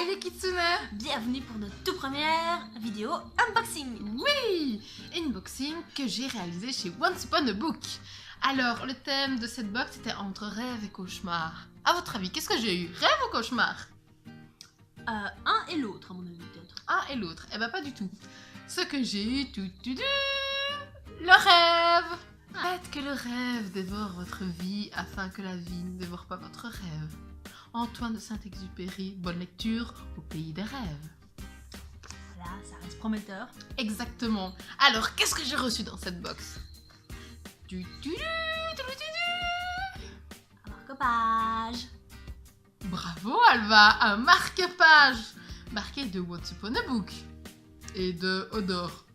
les Kitsune! Bienvenue pour notre toute première vidéo unboxing. Oui! Unboxing que j'ai réalisé chez Once Upon a Book. Alors, le thème de cette box était entre rêve et cauchemar. À votre avis, qu'est-ce que j'ai eu? Rêve ou cauchemar? Un et l'autre, à mon avis, peut-être. Un et l'autre. Eh ben, pas du tout. Ce que j'ai eu, le rêve! Faites que le rêve dévore votre vie afin que la vie ne dévore pas votre rêve. Antoine de Saint-Exupéry, bonne lecture au pays des rêves. Voilà, ça reste prometteur. Exactement. Alors, qu'est-ce que j'ai reçu dans cette box? Un marque-page. Bravo Alva, un marque-page marqué de Once Upon a Book et de Odor.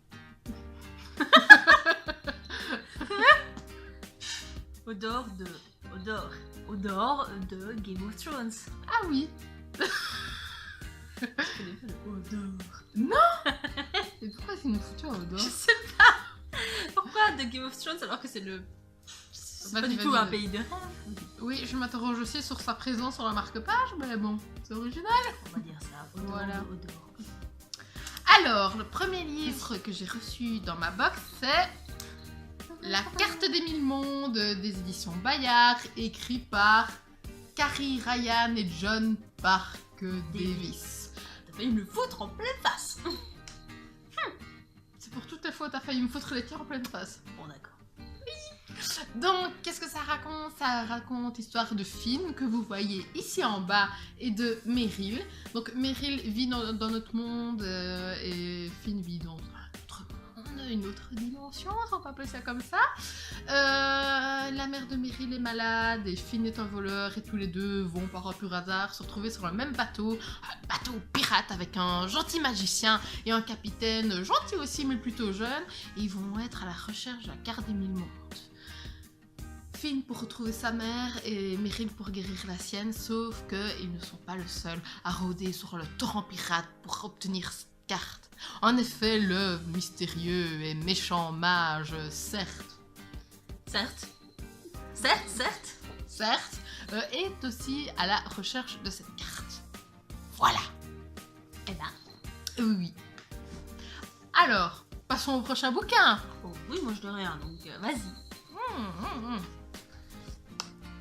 Odor de Game of Thrones. Ah oui. Je connais pas le Odor. Non. Et pourquoi c'est une foutue à Odor? Je sais pas. Pourquoi de Game of Thrones alors que c'est le... C'est pas du tout un pays de rêve. Oui, je m'interroge aussi sur sa présence sur la marque-page, mais bon, c'est original. On va dire ça. Odor, Voilà. Odor. Alors, le premier livre que j'ai reçu dans ma box, c'est La carte des mille mondes des éditions Bayard, écrit par Carrie Ryan et John Parke Davis. T'as failli me foutre en pleine face. C'est pour toutes tes fautes, t'as failli me foutre les tirs en pleine face. Bon, d'accord. Donc, qu'est-ce que ça raconte? Ça raconte l'histoire de Finn, que vous voyez ici en bas, et de Meryl. Donc, Meryl vit dans notre monde, et Finn vit dans une autre dimension, si on peut appeler ça comme ça. La mère de Meryl est malade, et Finn est un voleur, et tous les deux vont par un pur hasard se retrouver sur le même bateau, un bateau pirate avec un gentil magicien et un capitaine gentil aussi, mais plutôt jeune, et ils vont être à la recherche de la carte des mille mondes. Finn pour retrouver sa mère et Meryl pour guérir la sienne, sauf qu'ils ne sont pas le seul à rôder sur le torrent pirate pour obtenir cette carte. En effet, le mystérieux et méchant mage, certes, est aussi à la recherche de cette carte. Voilà. Eh ben. Oui. Alors, passons au prochain bouquin. Oh, oui, moi je dois rien, donc vas-y.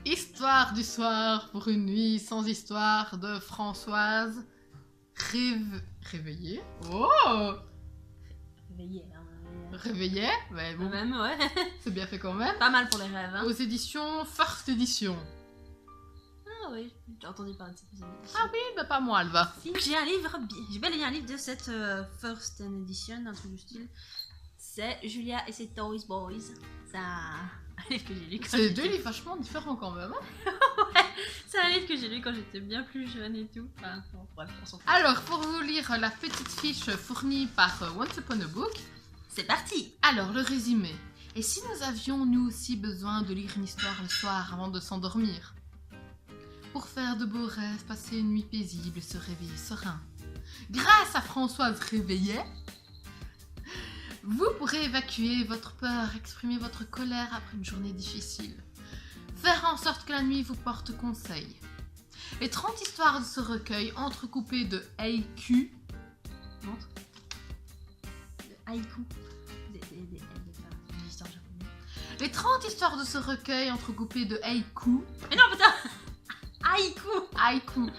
Histoire du soir pour une nuit sans histoire de Françoise Réveillée. Oh, Réveillé, hein. Réveillée, mais bon, Même, ouais. c'est bien fait quand même. Pas mal pour les rêves, hein. Aux éditions First Edition. Ah oui, j'ai entendu parler de cette édition. Ah oui, bah pas moi, Alva. Si, j'ai un livre, j'ai bel et bien un livre de cette First Edition, un truc du style. C'est Julia et ses Toys Boys. C'est un livre que j'ai lu quand C'est j'étais... deux livres vachement différents quand même. Hein. Ouais, c'est un livre que j'ai lu quand j'étais bien plus jeune et tout. Enfin, bon, bref, on s'en fout. Alors, pour vous lire la petite fiche fournie par Once Upon a Book, C'est parti. alors le résumé. Et si nous avions nous aussi besoin de lire une histoire le soir avant de s'endormir? Pour faire de beaux rêves, passer une nuit paisible et se réveiller serein. Grâce à Françoise Réveillet, vous pourrez évacuer votre peur, exprimer votre colère après une journée difficile. Faire en sorte que la nuit vous porte conseil. Les 30 histoires de ce recueil entrecoupées de haïkus. Montre. De haïku. Des histoires japonaises. Les 30 histoires de ce recueil entrecoupées de haïkus. Mais non, putain. Haïku. Haïkus.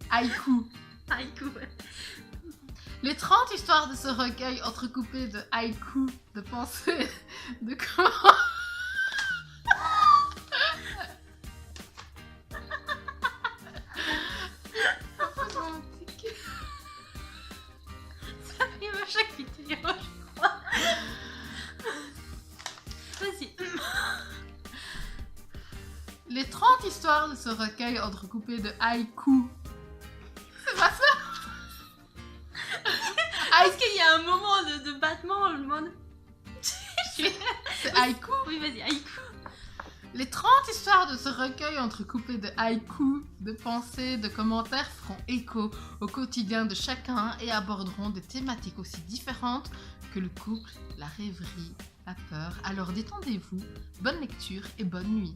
Haïkus. Haïku, ouais. Les 30 histoires de ce recueil entrecoupées de haïkus, de pensées, de comment... Ça arrive à chaque vidéo, je crois. Vas-y. Les 30 histoires de ce recueil entrecoupées de haïkus. C'est pas ça? Est-ce qu'il y a un moment de battement, je me demande. C'est haïku? Oui, vas-y, haïku. Les 30 histoires de ce recueil entrecoupées de haïkus, de pensées, de commentaires feront écho au quotidien de chacun et aborderont des thématiques aussi différentes que le couple, la rêverie, la peur. Alors détendez-vous, bonne lecture et bonne nuit.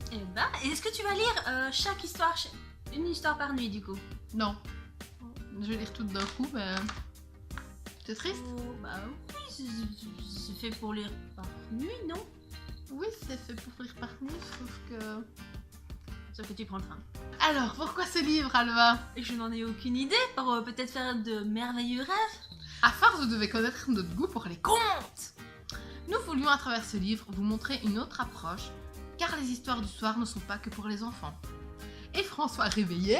Et est-ce que tu vas lire chaque histoire, une histoire par nuit du coup? Non, je vais lire tout d'un coup, mais c'est triste. Oh, bah oui, c'est fait pour lire par nuit, non? Oui, c'est fait pour lire par nuit, Sauf que tu prends le train. Alors, pourquoi ce livre, Alva? Et je n'en ai aucune idée, pour peut-être faire de merveilleux rêves. À force, vous devez connaître notre goût pour les contes. Nous voulions à travers ce livre vous montrer une autre approche, car les histoires du soir ne sont pas que pour les enfants. Et François Réveillé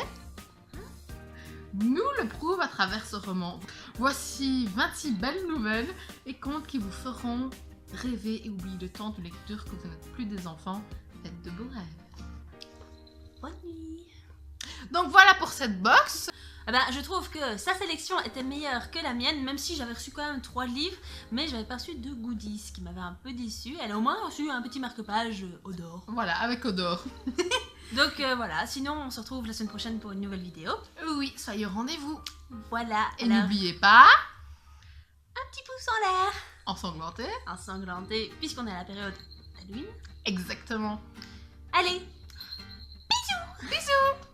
nous le prouve à travers ce roman. Voici 26 belles nouvelles et contes qui vous feront rêver et oublier le temps de lecture que vous n'êtes plus des enfants. Faites de beaux rêves. Bonne nuit. Donc voilà pour cette box. Ah bah, je trouve que sa sélection était meilleure que la mienne, même si j'avais reçu quand même 3 livres, mais j'avais pas reçu 2 goodies, ce qui m'avait un peu déçu. Elle a au moins reçu un petit marque-page Odor. Voilà, avec Odor. Donc voilà, sinon on se retrouve la semaine prochaine pour une nouvelle vidéo. Oui, soyez au rendez-vous. Voilà. Et alors, n'oubliez pas, un petit pouce en l'air, ensanglanté. ensanglanté, puisqu'on est à la période Halloween. Exactement. Allez, Bisous.